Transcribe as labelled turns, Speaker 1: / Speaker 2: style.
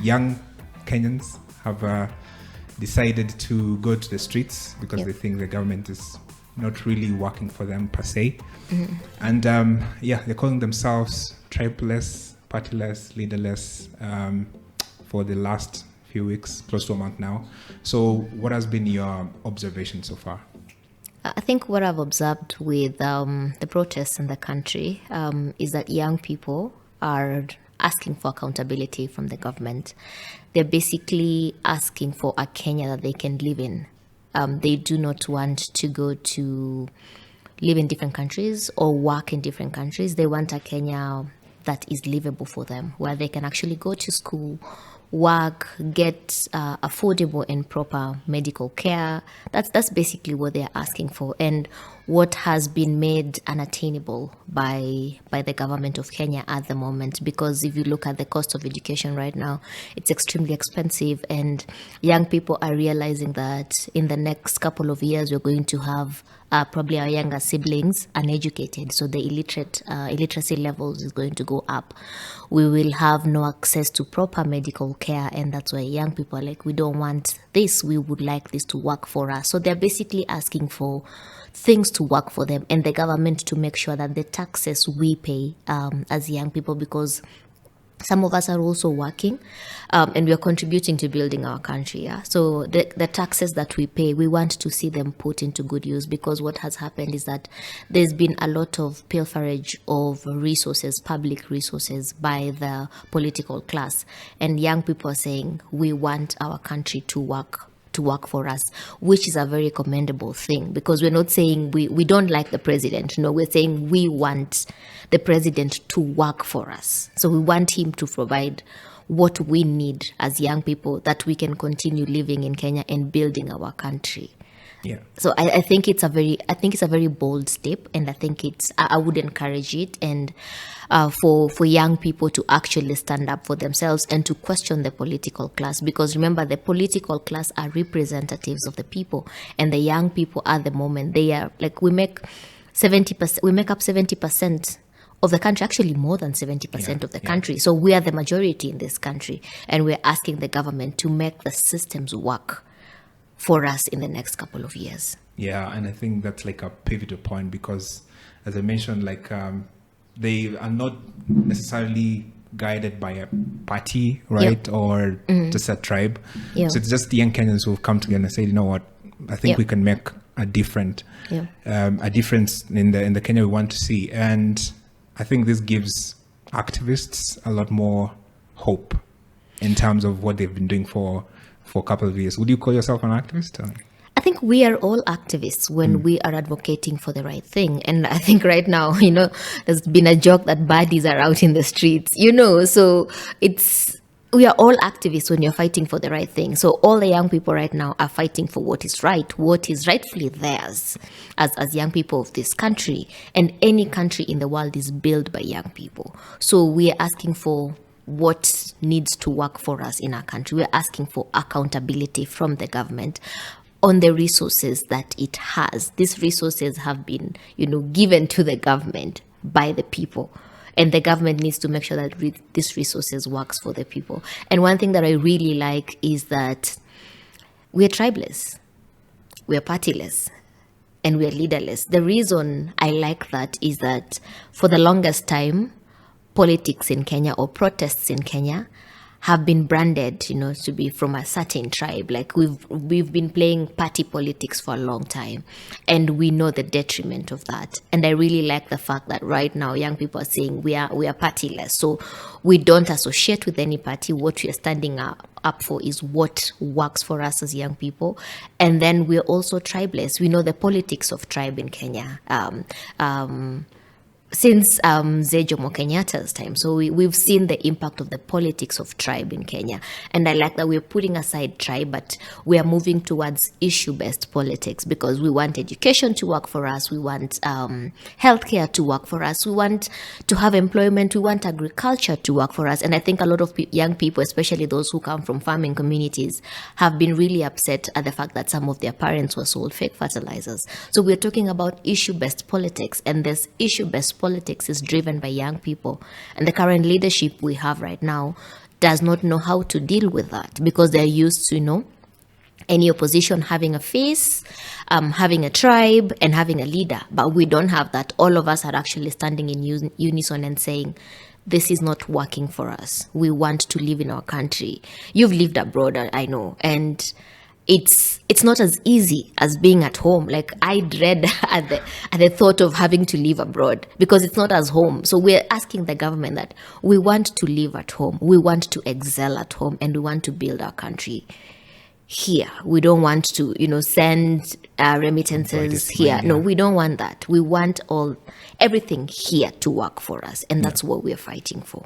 Speaker 1: young Kenyans have decided to go to the streets because they think the government is not really working for them per se. And they're calling themselves tribeless, partyless, leaderless for the last few weeks, close to a month now. So what has been your observation so far?
Speaker 2: I think what I've observed with the protests in the country is that young people are asking for accountability from the government. They're basically asking for a Kenya that they can live in. They do not want to go to live in different countries or work in different countries. They want a Kenya that is livable for them, where they can actually go to school, work, get affordable and proper medical care. That's basically what they're asking for, and what has been made unattainable by the government of Kenya at the moment. Because if you look at the cost of education right now, it's extremely expensive, and young people are realizing that in the next couple of years we're going to have probably our younger siblings uneducated, so the illiteracy levels is going to go up. We will have no access to proper medical care, and that's why young people are like, we don't want this, we would like this to work for us. So they're basically asking for things to work for them, and the government to make sure that the taxes we pay as young people, because some of us are also working and we are contributing to building our country. So the taxes that we pay, we want to see them put into good use, because what has happened is that there's been a lot of pilferage of resources, public resources, by the political class. And young people are saying, we want our country to work for us, which is a very commendable thing, because we're not saying we don't like the president. No, we're saying we want the president to work for us. So we want him to provide what we need as young people, that we can continue living in Kenya and building our country.
Speaker 1: Yeah.
Speaker 2: So I think it's a very bold step, and I think I would encourage it, and for young people to actually stand up for themselves and to question the political class, because remember, the political class are representatives of the people, and the young people at the moment, they are like, we make up 70% of the country, actually more than 70% of the country. So we are the majority in this country, and we're asking the government to make the systems work for us in the next couple of years.
Speaker 1: Yeah, and I think that's like a pivotal point, because as I mentioned, like they are not necessarily guided by a party, right? Or just a tribe. So it's just the young Kenyans who've come together and said, you know what, I think we can make a difference in the Kenya we want to see. And I think this gives activists a lot more hope in terms of what they've been doing for a couple of years. Would you call yourself an activist?
Speaker 2: I think we are all activists when we are advocating for the right thing. And I think right now, there's been a joke that baddies are out in the streets, so we are all activists when you're fighting for the right thing. So all the young people right now are fighting for what is right, what is rightfully theirs as young people of this country. And any country in the world is built by young people. So we are asking for what needs to work for us in our country. We're asking for accountability from the government on the resources that it has. These resources have been, given to the government by the people. And the government needs to make sure that these resources works for the people. And one thing that I really like is that we're tribeless, we're partyless, and we're leaderless. The reason I like that is that for the longest time, politics in Kenya or protests in Kenya have been branded, to be from a certain tribe. Like we've been playing party politics for a long time, and we know the detriment of that. And I really like the fact that right now young people are saying we are partyless. So we don't associate with any party. What we are standing up for is what works for us as young people. And then we're also tribeless. We know the politics of tribe in Kenya. Since Mzee Jomo Kenyatta's time. So we've seen the impact of the politics of tribe in Kenya. And I like that we're putting aside tribe, but we are moving towards issue-based politics, because we want education to work for us. We want healthcare to work for us. We want to have employment. We want agriculture to work for us. And I think a lot of young people, especially those who come from farming communities, have been really upset at the fact that some of their parents were sold fake fertilizers. So we're talking about issue-based politics, and this issue-based politics is driven by young people. And the current leadership we have right now does not know how to deal with that because they're used to, any opposition having a face, having a tribe, and having a leader. But we don't have that. All of us are actually standing in unison and saying, this is not working for us. We want to live in our country. You've lived abroad, I know, and it's not as easy as being at home. Like, I dread at the thought of having to live abroad because it's not as home. So we're asking the government that we want to live at home, we want to excel at home, and we want to build our country here. We don't want to, send remittances here. No, we don't want that. We want everything here to work for us, and that's what we're fighting for.